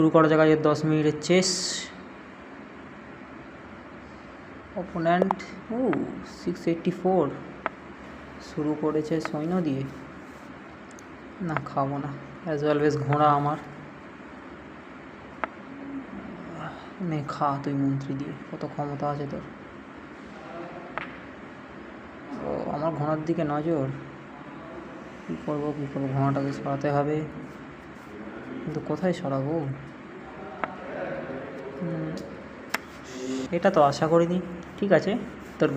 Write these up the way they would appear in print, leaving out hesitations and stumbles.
শুরু করা যাক আজকে 10 মিনিটের চেস। অপোনেন্ট 684 শুরু করেছে সৈন্য দিয়ে। না, খাবো না। অ্যাজ অলওয়েজ ঘোড়া আমার। নে খা তুই মন্ত্রী দিয়ে, কত ক্ষমতা আছে তোর। ও আমার ঘোড়ার দিকে নজর। কী করবো ঘোড়াটাকে সরাতে হবে, কিন্তু কোথায় সরাবো? এটা তো আশা করিনি। ঠিক আছে, তোর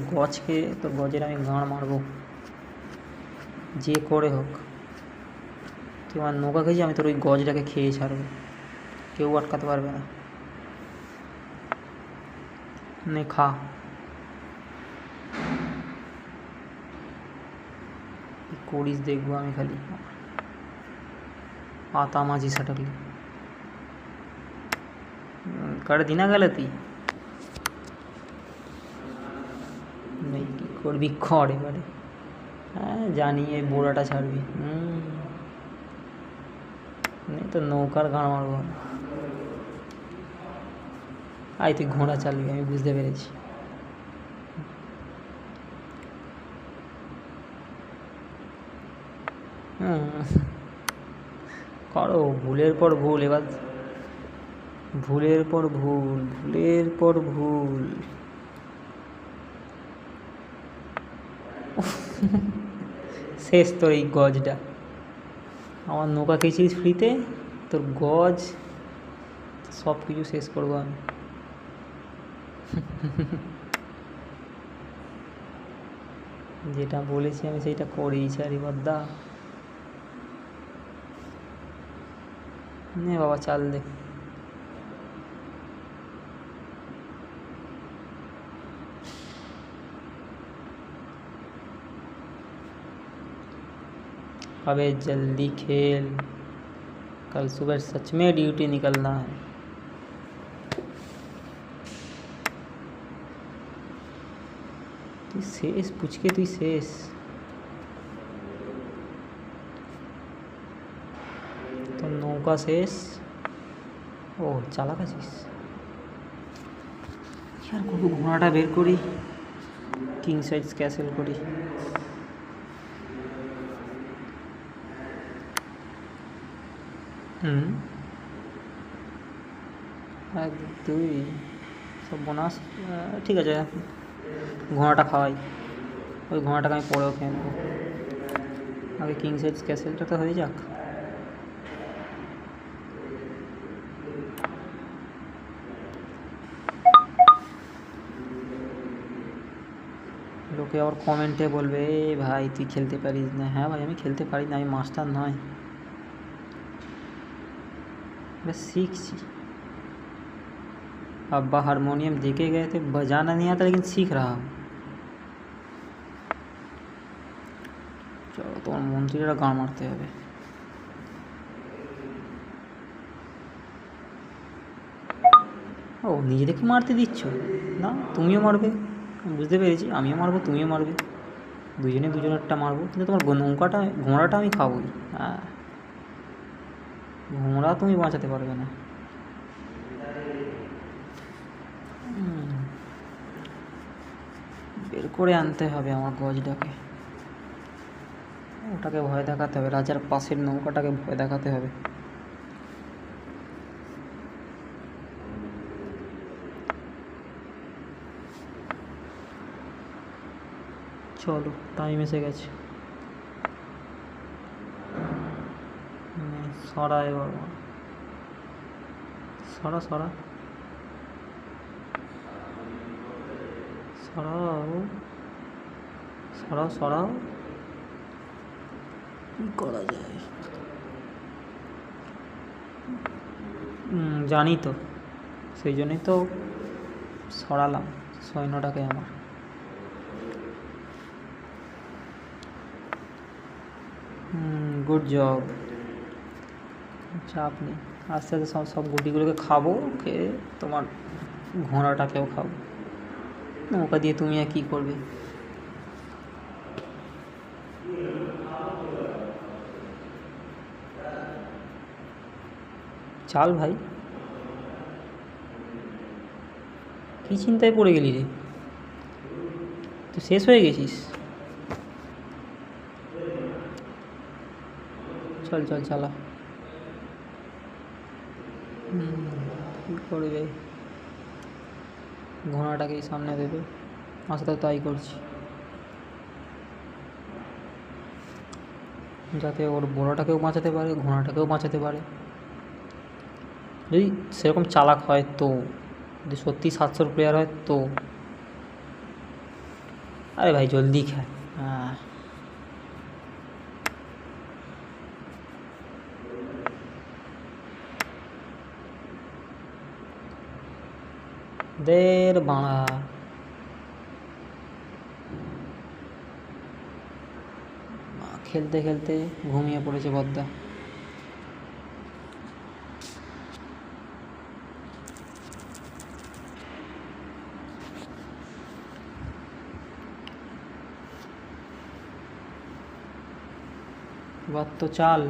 গজের আমি গাঁড় মারবো, যে করে হোক। তুই আমার নৌকা খেয়েছি, আমি তোর ওই গজটাকে খেয়ে ছাড়বো, কেউ আটকাতে পারবে না। নে খা। করিস দেখবো আমি খালি। आता माझी सटकली কাটে দিনা গেলে তুই নেই, কী করবি কর এবারে। হ্যাঁ জানি এই বোড়াটা ছাড়বি। নেই তো নৌকার গাঁড় মারবো। আয় তুই ঘোড়া চালবি, আমি বুঝতে পেরেছি। করো ভুলের পর ভুল, এবার ভুলের পর ভুল, ভুলের পর ভুল। শেষ তোর এই গজটা। আমার নৌকা খেয়েছিস ফ্রিতে, তোর গজ সব কিছু শেষ করবো আমি। যেটা বলেছি আমি সেইটা করেই ছাড়ি বদ্দা। নে বাবা চাল দে। अबे जल्दी खेल, कल सुबह सच में ड्यूटी निकलना है। তুই শেষ পুচকে, তুই শেষ। তোর নৌকা শেষ। ও চালাক আছিস। আর করবো, ঘোড়াটা বের করি, কিং সাইজ ক্যাসেল করি। এক দুই সব বোনাস। ঠিক আছে, ঘোড়াটা খাওয়াই। ওই ঘোড়াটাকে আমি পরেও খেয়ে নেবো, আগে কিং সাইজ ক্যাসেলটা তো হয়ে যাক। লোকে আবার কমেন্টে বলবে ভাই তুই খেলতে পারিস না। হ্যাঁ ভাই আমি খেলতে পারি না, আমি মাস্টার নয়, बस सीखी। अब्बा हारमोनियम देके गए थे, बजाना नहीं आता लेकिन सीख रहा हूँ। चलो তোমার মন্ত্রীরা গান মারতে হবে। ও নিজেদেরকে মারতে দিচ্ছ না? তুমিও মারবে, বুঝতে পেরেছি। আমিও মারবো, তুমিও মারবে, দুজনে দুজনেরটা মারবো, কিন্তু তোমার ঘোড়াটা আমি খাবোই। হ্যাঁ, ঘোড়া তুমি বাঁচাতে পারবে না। বের করে আনতে হবে আমার গজটাকে, ওটাকে ভয় দেখাতে হবে, রাজার পাশের নৌকাটাকে ভয় দেখাতে হবে। চলো টাইম এসে গেছে। সরা এবার, সরা সরা সরাও সরাও সরাও। কী করা যায় জানি তো, সেই জন্যই তো সরালাম সৈন্যটাকে আমার। গুড জব, চাপ নেই। আস্তে আস্তে সব গুটিগুলোকে খাবো, খেয়ে তোমার ঘোড়াটাকেও খাবো। নৌকা দিয়ে তুমি আর কী করবে? চাল ভাই, কী চিন্তায় পড়ে গেলি রে? তুই শেষ হয়ে গেছিস। চল চল চালা। কী করবে, ঘোড়াটাকেই সামনে দেবে। আশা তো তাই করছি, যাতে ওর বড়টাকেও বাঁচাতে পারে, ঘোড়াটাকেও বাঁচাতে পারে। যদি সেরকম চালাক হয় তো, যদি সত্যি 700 প্লেয়ার হয় তো। আরে ভাই জলদি খেল। হ্যাঁ, দের বাড়া। খেলতে খেলতে ঘুমিয়ে পড়েছে বদ্দা। এবার তো চাল।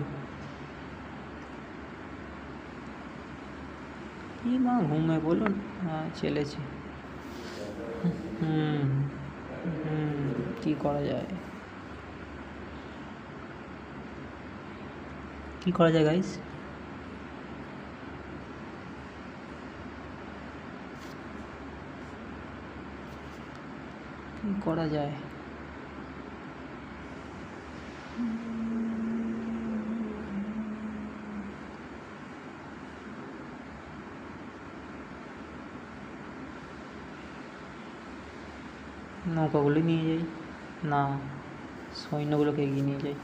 কি মা ঘুমে বলুন? হ্যাঁ চলেছে। হুম হুম, কী করা যায়, কী করা যায় গাইস? কী করা যায়? নৌকাগুলো নিয়ে যাই, না সৈন্যগুলোকে এগিয়ে নিয়ে যাই।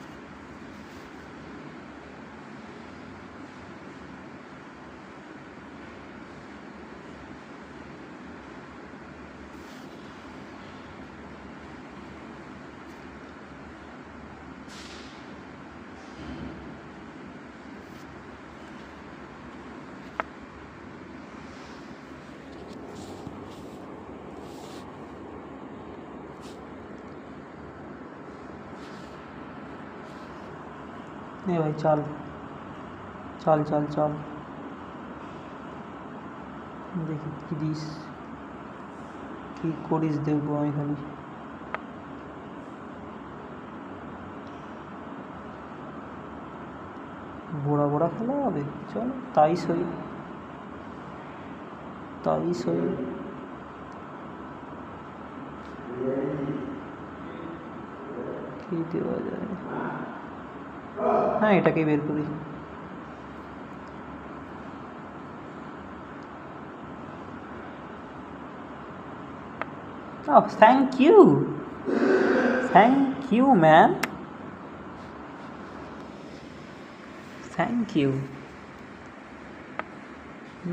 ভাই চল চল চল চল, দেখি কী দিস, কী করিস দেখবো আমি খালি। বোড়া বোড়া খেলা হবে, চলো তাই সই, তাই সই। কী দেওয়া যায়? হ্যাঁ এটাকেই বের করি। Oh, thank you. Thank you, man. Thank you.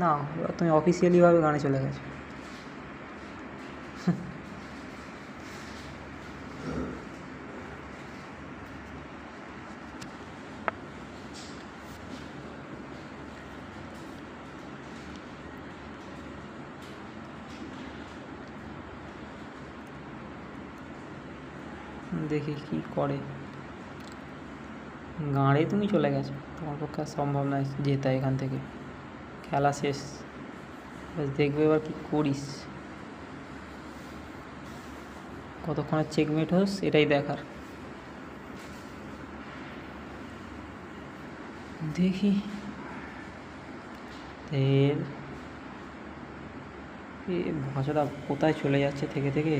না, এবার তুমি অফিসিয়ালিভাবে গানে চলে গেছো। দেখি কি করে। গাঁড়ে তুমি চলে গেছো, তোমার পক্ষে সম্ভব নয় যেতে এখান থেকে, খেলা শেষ। ব্যাস দেখবে এবার কি করিস, কতক্ষণে চেকমেট হোস এটাই দেখার। দেখি এর ভাষাটা কোথায় চলে যাচ্ছে থেকে থেকে।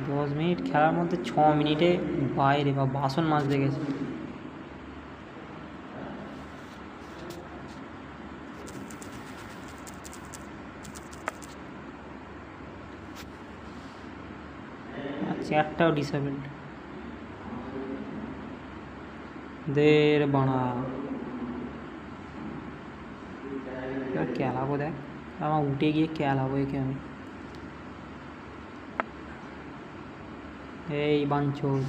10 মিনিট খেলার মধ্যে 6 মিনিটে বাইরে বা বাসন মাজতে গেছে। চ্যাটটাও ডিসেবল্ড। দের বাড়া, এবার খেলাবো দেখ, আমার উঠে গিয়ে খেলাবো একে আমি। এই বাঞ্চোদ,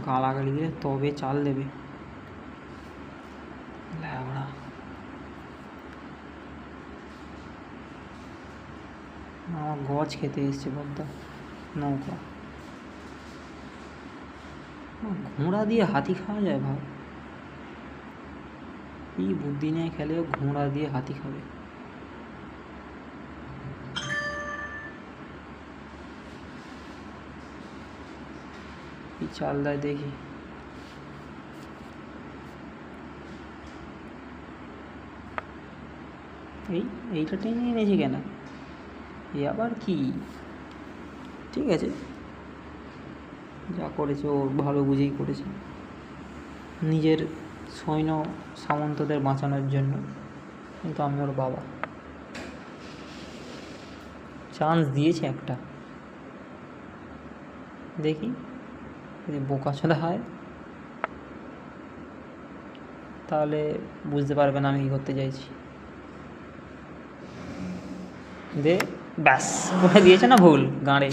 গালাগালি দিলে তবে চাল দেবে ল্যাবড়া। আমার গজ খেতে এসছে বলতো নৌকা। ঘোড়া দিয়ে হাতি খাওয়া যায় ভাব। কি বুদ্ধি নিয়ে খেলে, ঘোড়া দিয়ে হাতি খাবে। কি চাল দেয় দেখি। এইটা টেনে এনেছি কেন? এ আবার কি? ঠিক আছে, যা করেছে ও ভালো বুঝেই করেছে, নিজের সৈন্য সামন্তদের বাঁচানোর জন্য। কিন্তু আমি ওর বাবা, চান্স দিয়েছে একটা, দেখি যদি বোকাচোদা হয় তাহলে বুঝতে পারবেন আমি কী করতে চাইছি। ব্যাস, করে দিয়েছে না ভুল গাঁড়ে।